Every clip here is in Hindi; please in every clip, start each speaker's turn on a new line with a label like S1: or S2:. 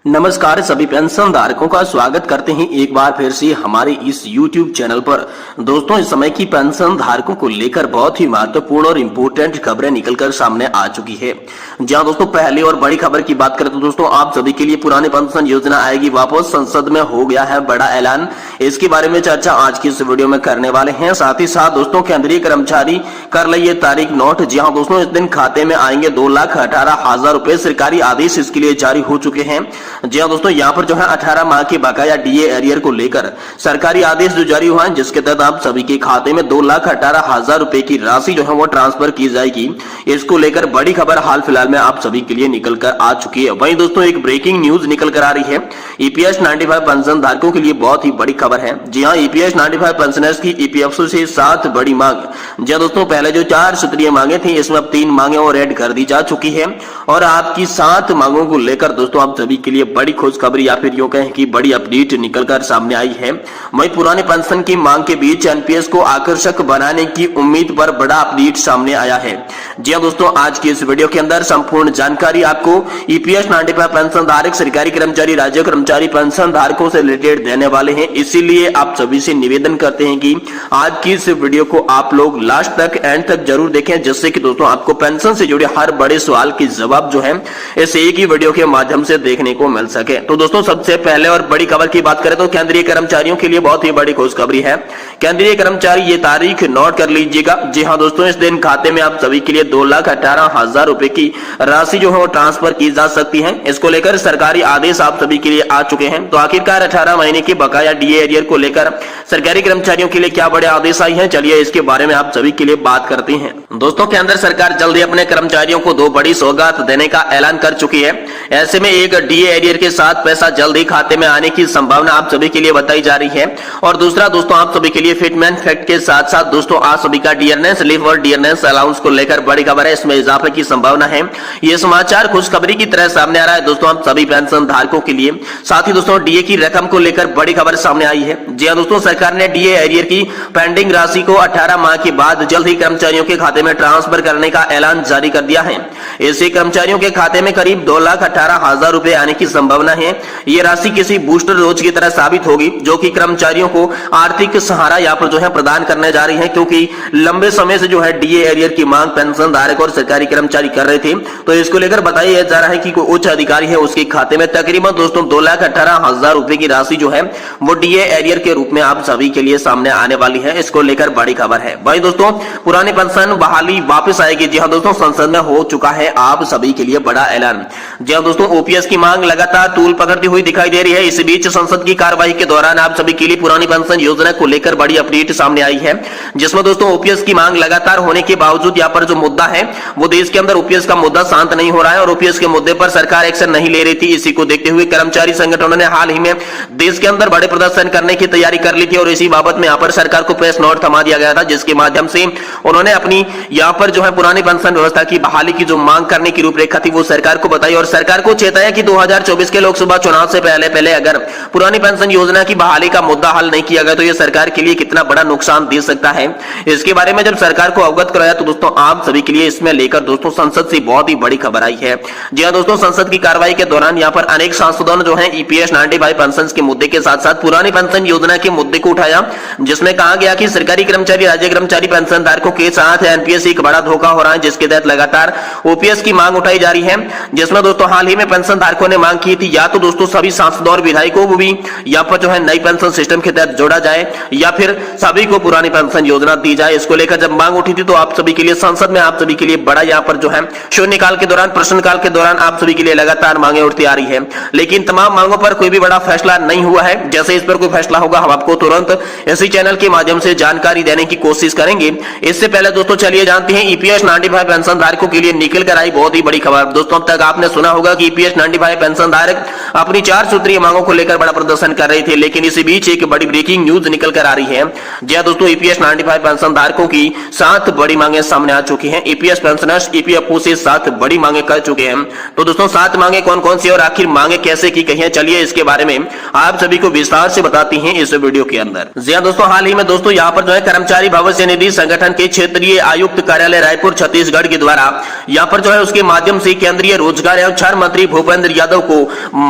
S1: नमस्कार सभी पेंशन धारकों का स्वागत करते हैं एक बार फिर से हमारे इस YouTube चैनल पर। दोस्तों, इस समय की पेंशन धारकों को लेकर बहुत ही महत्वपूर्ण और इम्पोर्टेंट खबरें निकलकर सामने आ चुकी है। जहां दोस्तों पहली और बड़ी खबर की बात करें तो दोस्तों आप सभी के लिए पुरानी पेंशन योजना आएगी वापस। संसद में हो गया है बड़ा ऐलान। इसके बारे में चर्चा आज की इस वीडियो में करने वाले हैं। साथ ही साथ दोस्तों केंद्रीय कर्मचारी कर लिए तारीख नोट। जी हाँ दोस्तों, इस दिन खाते में आएंगे 2,18,000 रुपए। सरकारी आदेश इसके लिए जारी हो चुके हैं। जी हाँ दोस्तों, यहाँ पर जो है 18 माह के बकाया डीए एरियर को लेकर सरकारी आदेश जो जारी हुआ है, जिसके तहत आप सभी के खाते में 2,18,000 रुपए की राशि जो है वो ट्रांसफर की जाएगी। इसको लेकर बड़ी खबर हाल फिलहाल में आप सभी के लिए निकल कर आ चुकी है। वहीं दोस्तों एक ब्रेकिंग न्यूज निकल कर आ रही है। ईपीएस 95 पेंशन धारकों के लिए बहुत ही बड़ी खबर है। जी हाँ, ईपीएस 95 पेंशनर्स की ईपीएफओ से 7 बड़ी मांग। जी दोस्तों, पहले जो 4 सूत्रीय मांगे थी, इसमें अब 3 मांगे और ऐड कर दी जा चुकी है। और आपकी 7 मांगों को लेकर दोस्तों आप सभी के लिए बड़ी खुशखबरी या फिर यूं कहें कि बड़ी अपडेट निकलकर सामने आई है। वहीं पुराने पेंशन की मांग के बीच एनपीएस को आकर्षक बनाने की उम्मीद पर बड़ा अपडेट सामने आया है। जी हां दोस्तों, आज की इस वीडियो के अंदर संपूर्ण जानकारी आपको ईपीएस 95 पेंशन धारक, सरकारी कर्मचारी, राज्य कर्मचारी पेंशन धारकों से रिलेटेड देने वाले हैं। इसीलिए आप सभी से निवेदन करते हैं कि आज की इस वीडियो को आप लोग लास्ट तक, एंड तक जरूर देखें, जिससे कि दोस्तों आपको पेंशन से जुड़े हर बड़े सवाल के जवाब जो है इस एक ही वीडियो के माध्यम से देखने को मिल सके। तो दोस्तों सबसे पहले और बड़ी खबर की बात करें तो केंद्रीय कर्मचारियों के लिए बहुत ही बड़ी खुशखबरी है। केंद्रीय कर्मचारी ये तारीख नोट कर लीजिएगा। जी हां दोस्तों, इस दिन खाते में आप सभी के लिए 2,18,000 रुपए की राशि जो है वो ट्रांसफर की जा सकती है। इसको लेकर सरकारी आदेश आप सभी के लिए आ चुके हैं। तो आखिरकार 18 महीने के बकाया डीए एरियर को लेकर सरकारी कर्मचारियों के लिए क्या बड़े आदेश आए हैं, चलिए इसके बारे में आप सभी के लिए बात करते हैं। दोस्तों, केंद्र सरकार जल्द ही अपने कर्मचारियों को 2 बड़ी सौगात देने का ऐलान कर चुकी है। ऐसे में एक डीए एरियर के साथ पैसा जल्द ही खाते में आने की संभावना आप सभी के लिए बताई जा रही है। और दूसरा दोस्तों आप सभी के लिए फिटमेंट फैक्ट के साथ साथ दोस्तों आप सभी का डियरनेस लीव और डियरनेस अलाउंस को लेकर बड़ी खबर है। इसमें इजाफे की संभावना है। यह समाचार खुशखबरी की तरह सामने आ रहा है दोस्तों आप सभी पेंशन धारकों के लिए। साथ ही दोस्तों डीए की रकम को लेकर बड़ी खबर सामने आई है। जी हां दोस्तों, सरकार ने डीए एरियर की पेंडिंग राशि को 18 माह के बाद जल्द ही कर्मचारियों के खाते में ट्रांसफर करने का ऐलान जारी कर दिया है। इससे कर्मचारियों के खाते में करीब 2,18,000 रुपए आने की संभावना है। ये राशि किसी बूस्टर डोज की तरह साबित होगी, जो कि कर्मचारियों को आर्थिक सहारा यहाँ पर जो है प्रदान करने जा रही है। क्योंकि लंबे समय से जो है डीए एरियर की मांग पेंशन धारक और सरकारी कर्मचारी कर रहे थे। तो इसको लेकर बताया जा रहा है कि कोई उच्च अधिकारी है, उसके खाते में तकरीबन दोस्तों 2,18,000 रुपए की राशि जो है वो डीए एरियर के रूप में आप सभी के लिए सामने आने वाली है। इसको लेकर बड़ी खबर है। भाई दोस्तों, पुरानी पेंशन बहाली वापस आएगी। जी हाँ दोस्तों, संसद में हो चुका है आप सभी के लिए बड़ा ऐलान। जी हाँ दोस्तों, ओपीएस की मांग लगातार तूल पकड़ती हुई दिखाई दे रही है। इस बीच संसद की कार्यवाही के दौरान आप सभी के लिए पुरानी पेंशन योजना को लेकर बड़ी अपडेट सामने आई है, जिसमें दोस्तों ओपीएस की मांग लगातार होने के बावजूद यहाँ पर जो मुद्दा है वो देश के अंदर ओपीएस का मुद्दा शांत नहीं हो रहा है और ओपीएस के मुद्दे पर सरकार एक्शन नहीं ले रही थी। इसी को देखते हुए कर्मचारी संगठनों ने हाल ही में देश के अंदर बड़े प्रदर्शन करने की तैयारी कर ली थी और इसी बाबत में यहाँ पर सरकार को प्रेस नोट थमा दिया गया था, जिसके माध्यम से उन्होंने अपनी यहाँ पर जो है पुरानी पेंशन व्यवस्था की बहाली की जो मांग करने की रूपरेखा थी वो सरकार को बताई और सरकार को चेताया कि 2024 के लोकसभा चुनाव से पहले अगर पुरानी पेंशन योजना की बहाली का मुद्दा हल नहीं किया गया तो यह सरकार के लिए कितना बड़ा नुकसान दे सकता है। इसके बारे में जब सरकार को अवगत कराया तो दोस्तों आप सभी के लिए इसमें लेकर दोस्तों संसद से बहुत ही बड़ी खबर आई है। जी हां दोस्तों, संसद की कार्रवाई के दौरान यहाँ पर अनेक सांसदों ने जो है ईपीएस 95 पेंशन के मुद्दे के साथ साथ पुरानी पेंशन योजना के मुद्दे को उठाया, जिसमें कहा गया कि सरकारी कर्मचारी, राज्य कर्मचारी पेंशन धारकों के साथ एनपीएस एक बड़ा धोखा हो रहा है, जिसके तहत लगातार ओपीएस की मांग उठाई जा रही है। जिसमें दोस्तों हाल ही में पेंशन धारकों ने मांग की थी या तो दोस्तों सभी सांसदों और विधायकों को भी यहाँ पर जो है नई पेंशन सिस्टम के तहत जोड़ा जाए या फिर सभी को पुरानी पेंशन योजना दी जाए। इसको लेकर जब मांग उठी थी तो आप सभी के लिए संसद में आप सभी के लिए बड़ा यहाँ पर जो है शून्यकाल के दौरान, प्रश्नकाल के दौरान आप सभी के लिए लगातार मांगे उठती आ रही है। लेकिन तमाम मांगों पर कोई भी बड़ा फैसला नहीं हुआ है। जैसे इस पर कोई फैसला होगा हम आपको तुरंत इसी चैनल के माध्यम से जानकारी देने की कोशिश करेंगे। इससे पहले दोस्तों चलिए जानते हैं ईपीएस 95 पेंशन धारकों के लिए निकल कर आई बहुत ही बड़ी खबर। दोस्तों अब तक आपने सुना होगा कि ईपीएस 95 पेंशन धारक अपनी 4 सूत्रीय मांगों को लेकर बड़ा प्रदर्शन कर रहे थे, लेकिन इसी बीच एक बड़ी ब्रेकिंग न्यूज निकल कर आ रही है। जी हां दोस्तों, ईपीएस 95 पेंशन धारकों की 7 बड़ी मांगे सामने आ चुकी हैं। ईपीएस पेंशनर्स ईपीएफओ से 7 बड़ी मांगे कर चुके हैं। तो दोस्तों 7 मांगे कौन कौन सी और आखिर मांगे कैसे की गई हैं, चलिए इसके बारे में आप सभी को विस्तार से बताते हैं इस वीडियो के अंदर। जी हां दोस्तों, हाल ही में दोस्तों यहाँ पर जो है कर्मचारी भविष्य निधि संगठन के क्षेत्रीय आयुक्त कार्यालय रायपुर छत्तीसगढ़ के द्वारा यहाँ पर जो है उसके माध्यम से केंद्रीय रोजगार एवं श्रम मंत्री भूपेंद्र यादव को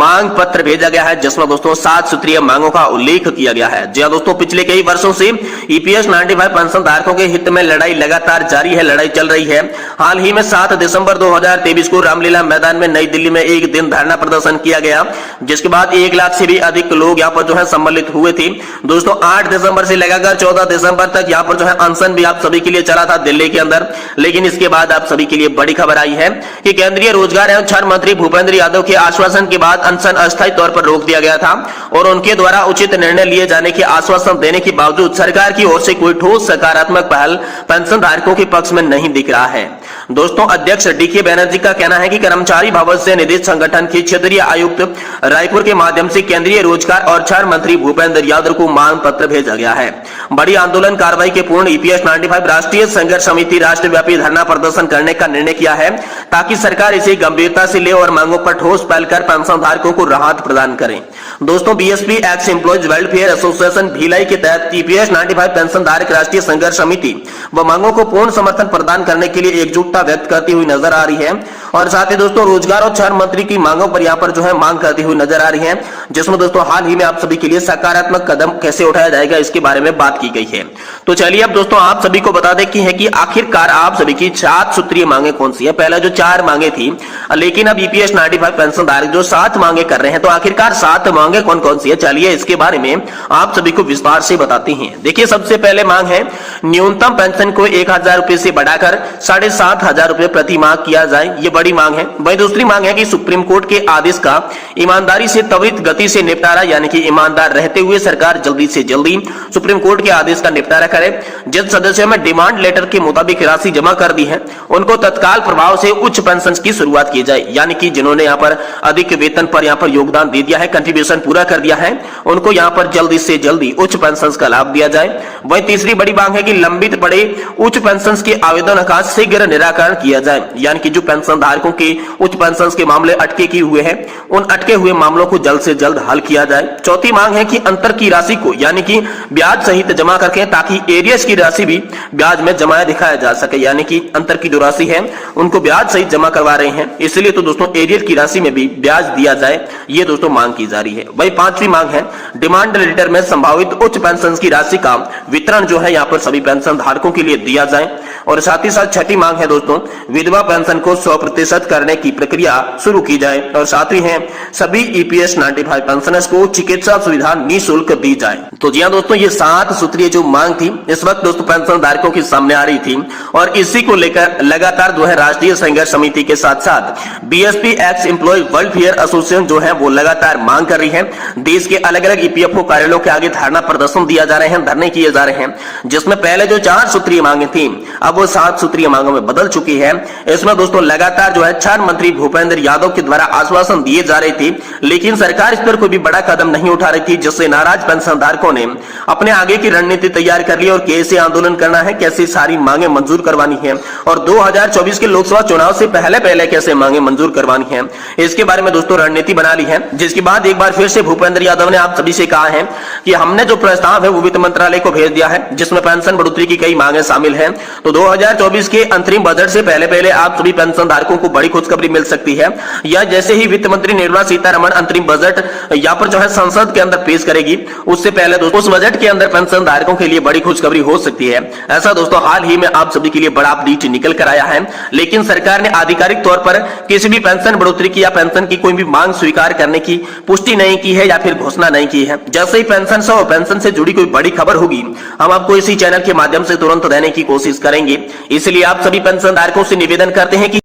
S1: मांग पत्र भेजा गया है, जिसमें दोस्तों 7 सूत्रीय मांगों का उल्लेख किया गया है। जी हां दोस्तों, पिछले कई वर्षों से ईपीएस 95 पेंशन धारकों के हित में लड़ाई लगातार जारी है, लड़ाई चल रही है। हाल ही में 7 दिसंबर 2023 को रामलीला मैदान में नई दिल्ली में एक दिन धरना प्रदर्शन किया गया, जिसके बाद 1 लाख से भी अधिक लोग यहाँ पर जो है सम्मिलित हुए थे। दोस्तों 8 दिसंबर से लगाकर 14 दिसंबर तक यहाँ पर जो है अनशन भी आप सभी के लिए चला था दिल्ली के अंदर। लेकिन इसके बाद आप सभी के लिए बड़ी खबर आई है कि केंद्रीय रोजगार एवं श्रम मंत्री भूपेंद्र यादव के आश्वासन के बाद अनशन अस्थायी तौर पर रोक दिया गया था और उनके द्वारा उचित निर्णय लिए जाने के आश्वासन देने के बावजूद सरकार की ओर से कोई ठोस सकारात्मक पहल पेंशन धारकों के पक्ष में नहीं दिख रहा है। दोस्तों अध्यक्ष डीके बनर्जी का कहना है कि कर्मचारी भविष्य निधि संगठन के क्षेत्रीय आयुक्त रायपुर के माध्यम से केंद्रीय रोजगार और श्रम मंत्री भूपेंद्र यादव को मांग पत्र भेजा गया है। बड़ी आंदोलन कार्रवाई के पूर्ण ईपीएस 95 राष्ट्रीय संघर्ष समिति राष्ट्रव्यापी धरना प्रदर्शन करने का निर्णय किया है ताकि सरकार इसे गंभीरता से ले और मांगों पर ठोस पहल कर पेंशन धारकों को राहत प्रदान करे। दोस्तों BSP x employees welfare association Bhilai के तहत ईपीएस 95 पेंशन धारक राष्ट्रीय संघर्ष समिति व मांगों को पूर्ण समर्थन प्रदान करने के लिए एकजुटता व्यक्त करती हुई नजर आ रही है और साथ ही दोस्तों रोजगार और श्रम मंत्री की मांगों पर यहाँ पर जो है मांग करती हुई नजर आ रही है, जिसमें दोस्तों हाल ही में आप सभी के लिए सकारात्मक कदम कैसे उठाया जाएगा इसके बारे में बात की गई है। तो चलिए अब दोस्तों आप सभी को बता दें कि आखिरकार आप सभी की 7 सूत्रीय मांगे कौन सी है। पहले जो 4 मांगे थी, लेकिन अब ईपीएस 95 पेंशन धारक जो 7 मांगे कर रहे हैं, तो आखिरकार 7 मांगे कौन कौन सी है, चलिए इसके बारे में आप सभी को विस्तार से बताते हैं। देखिए सबसे पहले मांग है न्यूनतम पेंशन को 1000 रुपए से बढ़ाकर 7500 रुपए प्रति माह किया जाए, ये बड़ी मांग है। वही दूसरी मांग है कि सुप्रीम कोर्ट के आदेश का ईमानदारी से त्वरित गति से निपटारा, यानी कि ईमानदार रहते हुए सरकार जल्दी से जल्दी सुप्रीम कोर्ट के आदेश का निपटारा करे। जिन सदस्यों में डिमांड लेटर के मुताबिक राशि जमा कर दी है उनको तत्काल प्रभाव से उच्च पेंशन की शुरुआत की जाए, यानी कि जिन्होंने यहाँ पर अधिक वेतन पर यहाँ पर योगदान दे दिया है, कंट्रीब्यूशन पूरा कर दिया है, उनको यहाँ पर जल्दी से जल्दी उच्च पेंशन का लाभ दिया जाए। वही तीसरी बड़ी मांग है कि लंबित पड़े उच्च पेंशन के आवेदन का शीघ्र निराकरण किया जाए, यानी कि जो पेंशन धारकों के उच्च पेंशन के मामले अटके किए हुए हैं उन अटके हुए मामलों को जल्द से जल्द हल किया जाए। चौथी मांग है कि अंतर की राशि को, यानी कि ब्याज सहित जमा करके, ताकि एरियर्स की राशि भी ब्याज में जमा दिखाया जा सके, यानी कि अंतर की जो राशि है उनको ब्याज सहित जमा करवा रहे हैं, इसलिए तो दोस्तों एरियर की राशि में भी ब्याज दिया जाए, ये दोस्तों मांग की जा रही है। वही पांचवी मांग है डिमांड लेटर में संभावित उच्च पेंशन की राशि का वितरण जो है यहाँ पर सभी पेंशन धारकों के लिए दिया जाए। और साथ ही साथ छठी मांग है दोस्तों विधवा पेंशन को 100% करने की प्रक्रिया शुरू की जाए। और साथ ही है सभी ईपीएस 95 पेंशनर्स को चिकित्सा सुविधा निःशुल्क दी जाए। तो जी हाँ दोस्तों, ये 7 सूत्रीय जो मांग थी इस वक्त दोस्तों पेंशन धारकों की सामने आ रही थी और इसी को लेकर लगातार जो है राष्ट्रीय संघर्ष समिति के साथ साथ BSP ex employ welfare association जो है वो लगातार मांग कर रही है। देश के अलग अलग ईपीएफओ कार्यालयों के आगे धरना प्रदर्शन दिया जा रहे हैं, धरने किए जा रहे हैं, जिसमें पहले जो 4 सूत्रीय मांगे थी अब वो 7 सूत्रीय मांगों में बदल चुकी है। इसमें दोस्तों लगातार जो है श्रम मंत्री भूपेंद्र यादव के द्वारा आश्वासन दिए जा रहे थे, लेकिन सरकार इस पर कोई भी बड़ा कदम नहीं उठा रही थी, जिससे नाराज पेंशन धारकों ने अपने आगे की रणनीति तैयार कर ली और कैसे आंदोलन करना है, कैसे सारी मांगे मंजूर करवानी है और 2024 के लोकसभा चुनाव से पहले कैसे मांगे मंजूर करवानी है, इसके बारे में दोस्तों रणनीति बना ली है। जिसके बाद एक बार फिर से भूपेंद्र यादव ने आप सभी से कहा है कि हमने जो प्रस्ताव है वो वित्त मंत्रालय को भेज दिया है, जिसमें पेंशन बढ़ोतरी की कई मांगे शामिल हैं। तो 2024 के अंतरिम बजट से पहले आप सभी पेंशन धारकों को बड़ी खुशखबरी मिल सकती है, या जैसे ही वित्त मंत्री निर्मला सीतारमण अंतरिम बजट यहाँ पर जो है संसद के अंदर पेश करेगी उससे पहले दोस्तों उस बजट के अंदर पेंशन धारकों के लिए बड़ी खुशखबरी हो सकती है। ऐसा दोस्तों हाल ही में आप सभी के लिए बड़ा अपडेट निकल कर आया है, लेकिन सरकार ने आधिकारिक तौर पर किसी भी पेंशन बढ़ोतरी की या पेंशन की कोई भी मांग स्वीकार करने की पुष्टि नहीं की है या फिर घोषणा नहीं की है। जैसे ही पेंशन से जुड़ी कोई बड़ी खबर होगी हम आपको इसी चैनल के माध्यम से तुरंत देने की कोशिश करेंगे। इसलिए आप सभी पेंशन धारकों से निवेदन करते हैं कि